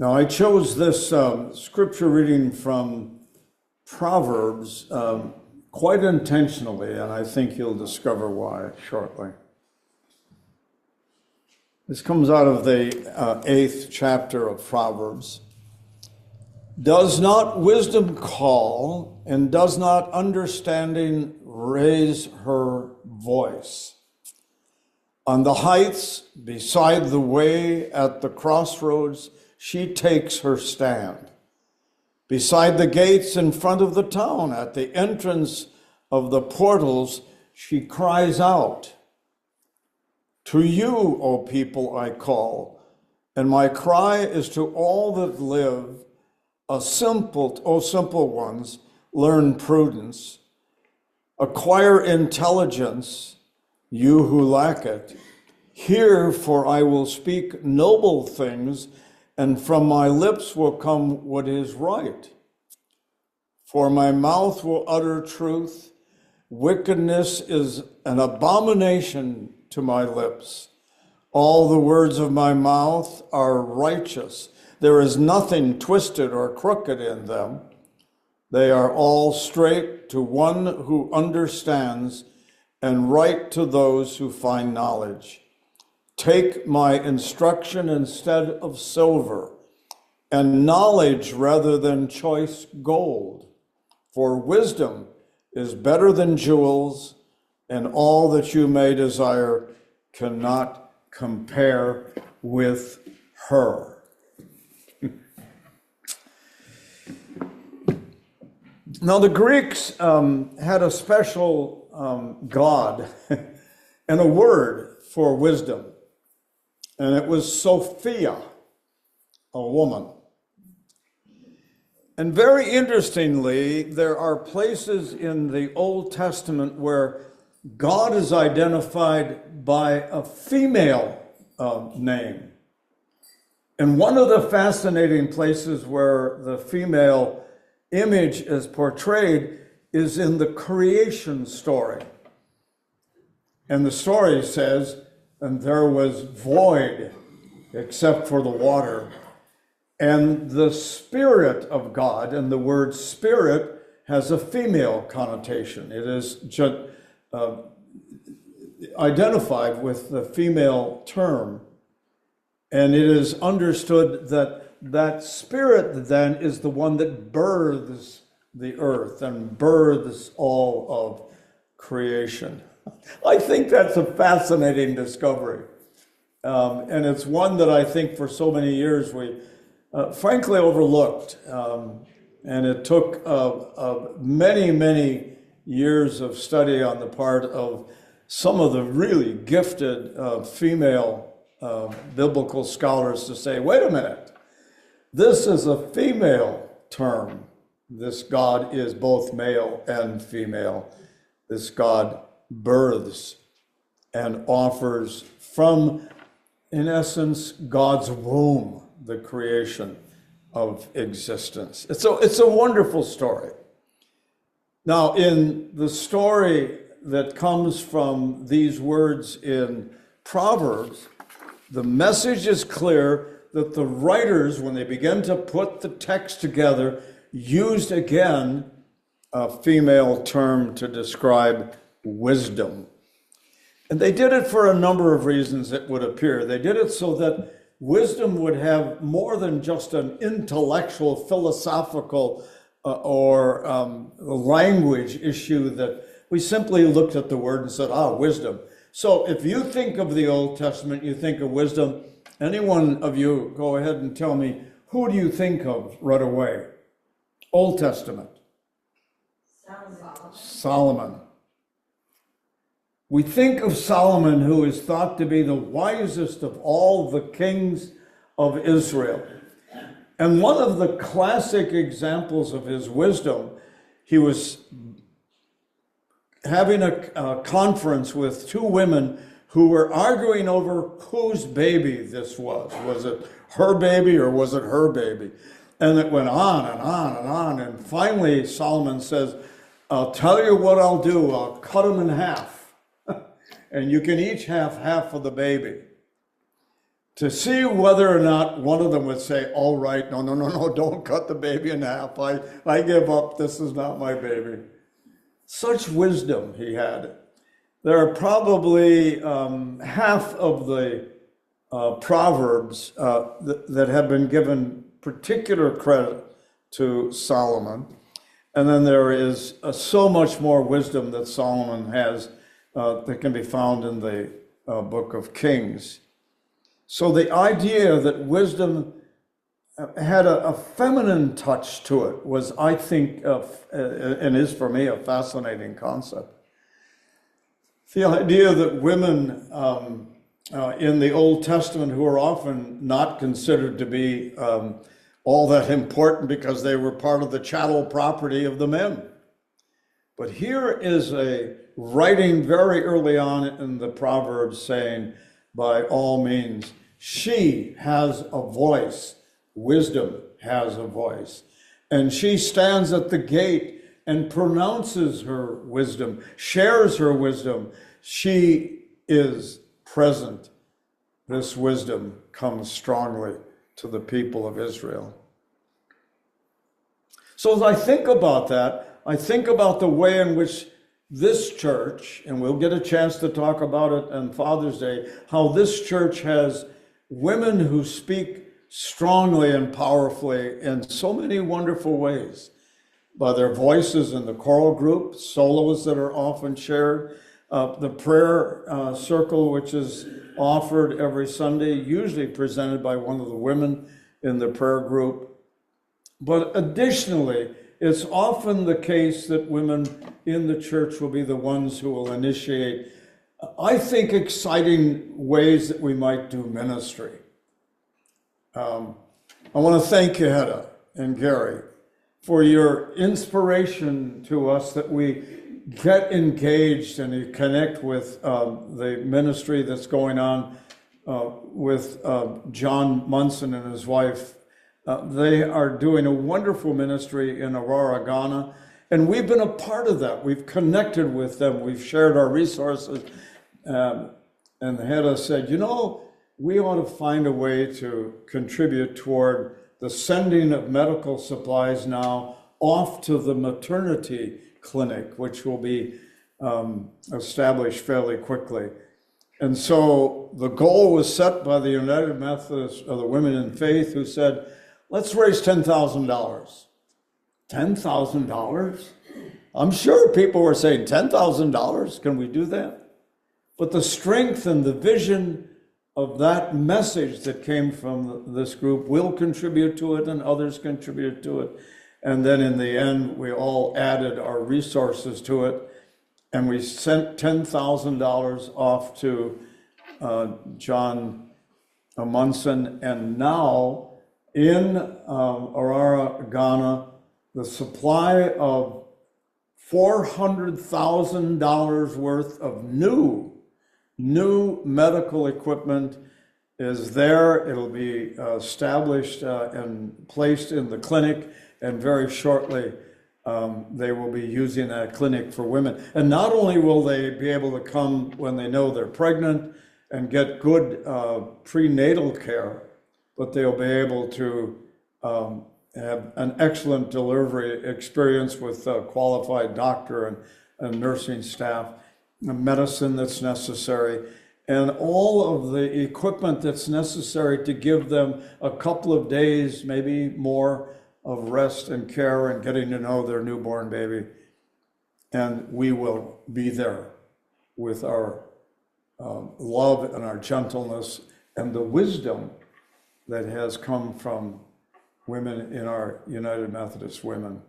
Now, I chose this scripture reading from Proverbs quite intentionally, and I think you'll discover why shortly. This comes out of the 8th chapter of Proverbs. Does not wisdom call, and does not understanding raise her voice? On the heights, beside the way, at the crossroads, she takes her stand. Beside the gates in front of the town, at the entrance of the portals, she cries out, "To you, O people, I call, and my cry is to all that live, O simple ones, learn prudence, acquire intelligence, you who lack it. Hear, for I will speak noble things, and from my lips will come what is right. For my mouth will utter truth. Wickedness is an abomination to my lips. All the words of my mouth are righteous. There is nothing twisted or crooked in them. They are all straight to one who understands, and right to those who find knowledge. Take my instruction instead of silver, and knowledge rather than choice gold. For wisdom is better than jewels, and all that you may desire cannot compare with her." Now, the Greeks had a special god and a word for wisdom, and it was Sophia, a woman. And very interestingly, there are places in the Old Testament where God is identified by a female name. And one of the fascinating places where the female image is portrayed is in the creation story. And the story says, "And there was void except for the water. And the Spirit of God," and the word spirit has a female connotation. It is identified with the female term. And it is understood that that spirit then is the one that births the earth and births all of creation. I think that's a fascinating discovery. And it's one that I think for so many years we frankly overlooked. And it took many, many years of study on the part of some of the really gifted female biblical scholars to say, wait a minute, this is a female term. This God is both male and female. This God births and offers from, in essence, God's womb, the creation of existence. It's a wonderful story. Now, in the story that comes from these words in Proverbs, the message is clear that the writers, when they began to put the text together, used again a female term to describe wisdom. And they did it for a number of reasons, it would appear. They did it so that wisdom would have more than just an intellectual, philosophical, or language issue that we simply looked at the word and said, wisdom. So if you think of the Old Testament, you think of wisdom. Any one of you, go ahead and tell me, who do you think of right away? Old Testament. Solomon. We think of Solomon, who is thought to be the wisest of all the kings of Israel. And one of the classic examples of his wisdom, he was having a conference with two women who were arguing over whose baby this was. Was it her baby or was it her baby? And it went on and on and on. And finally, Solomon says, "I'll tell you what I'll do. I'll cut them in half. And you can each have half of the baby." to see whether or not one of them would say, all right, no, no, no, no, don't cut the baby in half. I give up. This is not my baby. Such wisdom he had. There are probably half of the Proverbs that have been given particular credit to Solomon. And then there is so much more wisdom that Solomon has that can be found in the book of Kings. So the idea that wisdom had a feminine touch to it was, I think, and is for me, a fascinating concept. The idea that women in the Old Testament, who are often not considered to be all that important because they were part of the chattel property of the men. But here is a writing very early on in the Proverbs saying, by all means, she has a voice. Wisdom has a voice. And she stands at the gate and pronounces her wisdom, shares her wisdom. She is present. This wisdom comes strongly to the people of Israel. So as I think about that, I think about the way in which this church, and we'll get a chance to talk about it on Father's Day, how this church has women who speak strongly and powerfully in so many wonderful ways, by their voices in the choral group, solos that are often shared, the prayer circle, which is offered every Sunday, usually presented by one of the women in the prayer group. But additionally, it's often the case that women in the church will be the ones who will initiate, I think, exciting ways that we might do ministry. I want to thank you, Hedda and Gary, for your inspiration to us that we get engaged and connect with the ministry that's going on with John Munson and his wife. They are doing a wonderful ministry in Aurora, Ghana, and we've been a part of that. We've connected with them. We've shared our resources. And Hedda said, you know, we ought to find a way to contribute toward the sending of medical supplies now off to the maternity clinic, which will be established fairly quickly. And so the goal was set by the United Methodist, or the Women in Faith, who said, let's raise $10,000. $10,000? I'm sure people were saying, $10,000, can we do that? But the strength and the vision of that message that came from this group will contribute to it, and others contribute to it. And then in the end, we all added our resources to it, and we sent $10,000 off to John Munson. And now in Aurora, Ghana, the supply of $400,000 worth of new medical equipment is there. It'll be established and placed in the clinic, and very shortly they will be using that clinic for women. And not only will they be able to come when they know they're pregnant and get good prenatal care, but they'll be able to have an excellent delivery experience with a qualified doctor and nursing staff, the medicine that's necessary, and all of the equipment that's necessary to give them a couple of days, maybe more, of rest and care and getting to know their newborn baby. And we will be there with our love and our gentleness and the wisdom that has come from women in our United Methodist Women.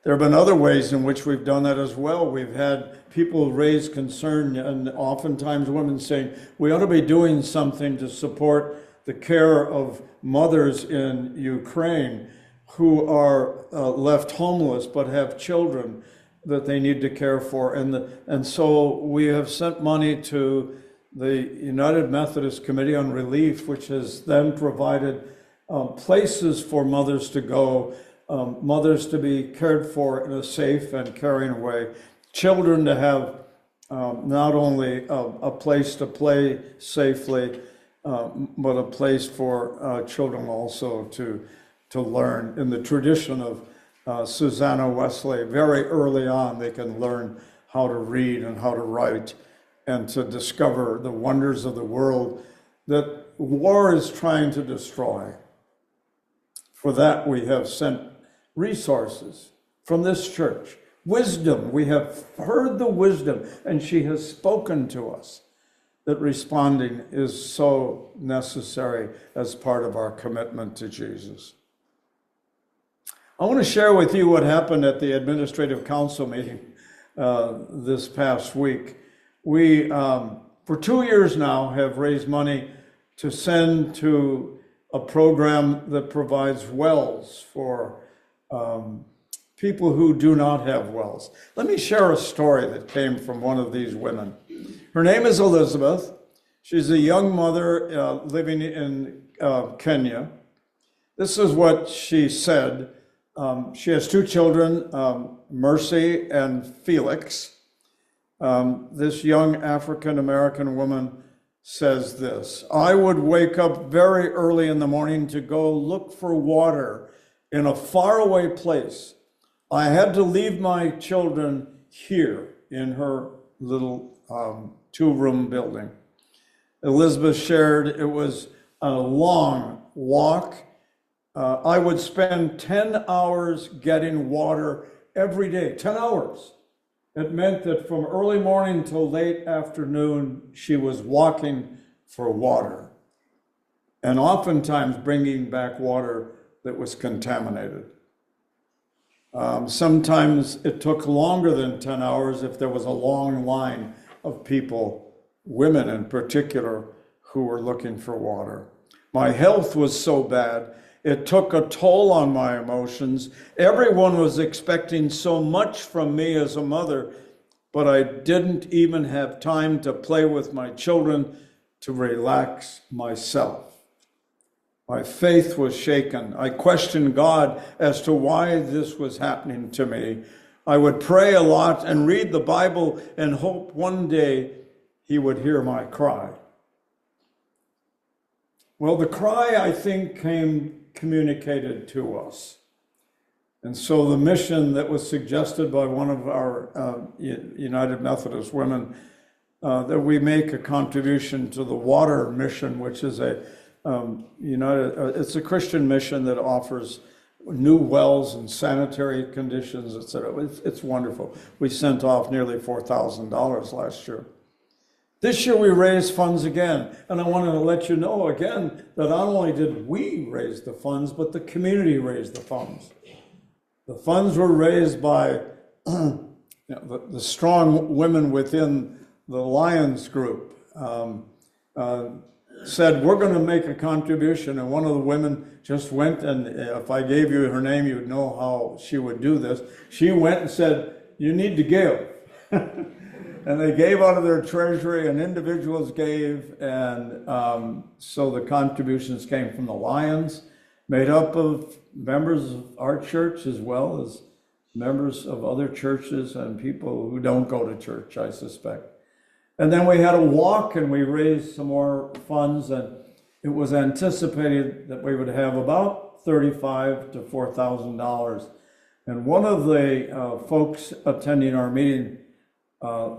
There have been other ways in which we've done that as well. We've had people raise concern, and oftentimes women saying, we ought to be doing something to support the care of mothers in Ukraine who are left homeless but have children that they need to care for. And so we have sent money to the United Methodist Committee on Relief, which has then provided places for mothers to go, mothers to be cared for in a safe and caring way, children to have not only a place to play safely, but a place for children also to learn. In the tradition of Susanna Wesley, very early on, they can learn how to read and how to write and to discover the wonders of the world that war is trying to destroy. For that, we have sent resources from this church. Wisdom, we have heard the wisdom, and she has spoken to us that responding is so necessary as part of our commitment to Jesus. I want to share with you what happened at the Administrative Council meeting this past week. We, for 2 years now, have raised money to send to a program that provides wells for people who do not have wells. Let me share a story that came from one of these women. Her name is Elizabeth. She's a young mother living in Kenya. This is what she said. She has 2 children, Mercy and Felix. This young African-American woman says this: I would wake up very early in the morning to go look for water in a faraway place. I had to leave my children here in her little 2-room building. Elizabeth shared it was a long walk. I would spend 10 hours getting water every day, 10 hours. It meant that from early morning till late afternoon, she was walking for water, and oftentimes bringing back water that was contaminated. Sometimes it took longer than 10 hours if there was a long line of people, women in particular, who were looking for water. My health was so bad, it took a toll on my emotions. Everyone was expecting so much from me as a mother, but I didn't even have time to play with my children to relax myself. My faith was shaken. I questioned God as to why this was happening to me. I would pray a lot and read the Bible and hope one day he would hear my cry. Well, the cry, I think, came communicated to us. And so the mission that was suggested by one of our United Methodist women, that we make a contribution to the water mission, which is it's a Christian mission that offers new wells and sanitary conditions, etc. It's wonderful. We sent off nearly $4,000 last year. This year we raised funds again, and I wanted to let you know again that not only did we raise the funds, but the community raised the funds. The funds were raised by the strong women within the Lions group. Said, we're going to make a contribution, and one of the women just went, and if I gave you her name, you'd know how she would do this. She went and said, you need to give. And they gave out of their treasury, and individuals gave, and so the contributions came from the Lions, made up of members of our church as well as members of other churches and people who don't go to church, I suspect. And then we had a walk, and we raised some more funds, and it was anticipated that we would have about $3,500 to $4,000. And one of the folks attending our meeting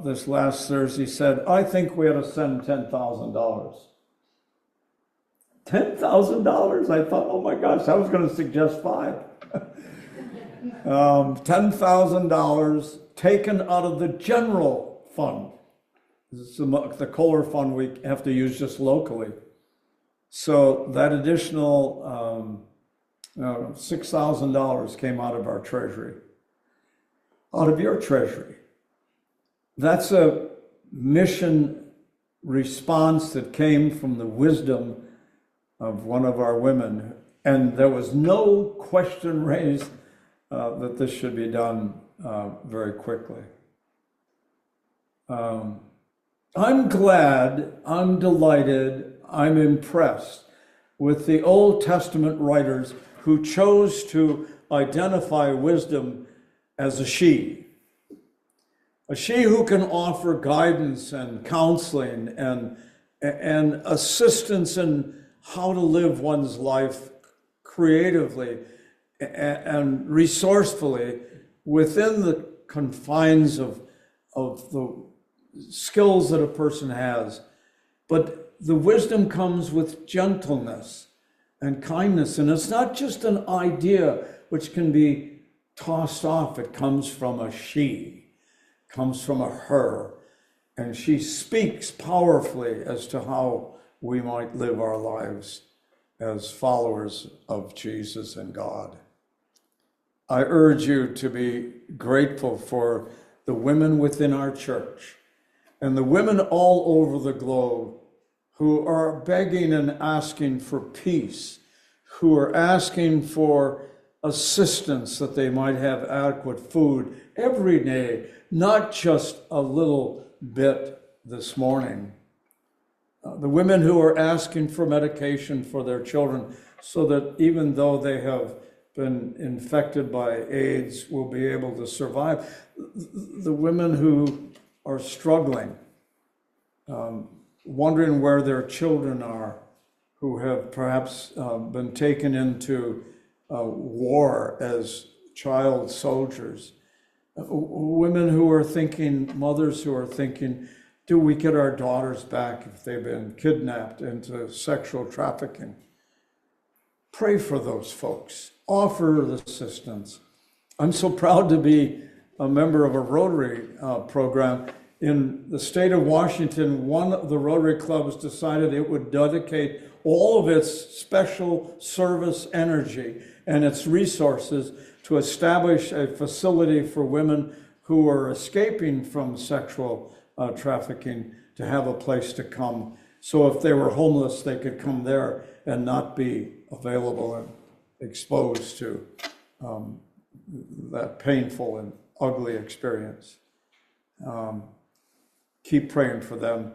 this last Thursday said, I think we ought to send $10,000. $10,000? I thought, oh my gosh, I was going to suggest $5,000. $10,000 taken out of the general fund. This is the Kohler fund we have to use just locally. So that additional $6,000 came out of our treasury, out of your treasury. That's a mission response that came from the wisdom of one of our women. And there was no question raised that this should be done very quickly. I'm glad, I'm delighted, I'm impressed with the Old Testament writers who chose to identify wisdom as a she who can offer guidance and counseling and and assistance in how to live one's life creatively and resourcefully within the confines of the skills that a person has. But the wisdom comes with gentleness and kindness. And it's not just an idea which can be tossed off. It comes from a she, comes from a her. And she speaks powerfully as to how we might live our lives as followers of Jesus and God. I urge you to be grateful for the women within our church and the women all over the globe who are begging and asking for peace, who are asking for assistance that they might have adequate food every day, not just a little bit this morning. The women who are asking for medication for their children so that even though they have been infected by AIDS will be able to survive. The women who are struggling, wondering where their children are, who have perhaps been taken into war as child soldiers. Women who are thinking, mothers who are thinking, do we get our daughters back if they've been kidnapped into sexual trafficking? Pray for those folks. Offer assistance. I'm so proud to be a member of a Rotary program. In the state of Washington, one of the Rotary clubs decided it would dedicate all of its special service energy and its resources to establish a facility for women who are escaping from sexual trafficking to have a place to come. So if they were homeless, they could come there and not be available and exposed to that painful and ugly experience. Keep praying for them.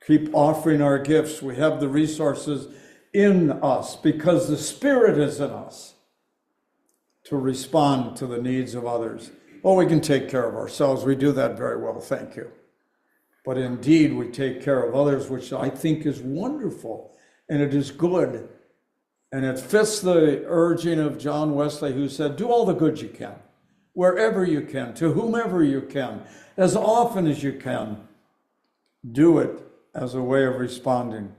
Keep offering our gifts. We have the resources in us because the Spirit is in us to respond to the needs of others. Oh, we can take care of ourselves. We do that very well, thank you. But indeed, we take care of others, which I think is wonderful, and it is good. And it fits the urging of John Wesley, who said, do all the good you can, wherever you can, to whomever you can, as often as you can. Do it as a way of responding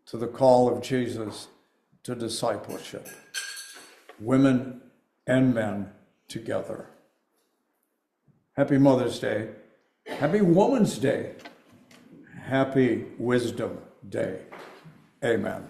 to the call of Jesus to discipleship. Women and men together. Happy Mother's Day. Happy Woman's Day. Happy Wisdom Day. Amen.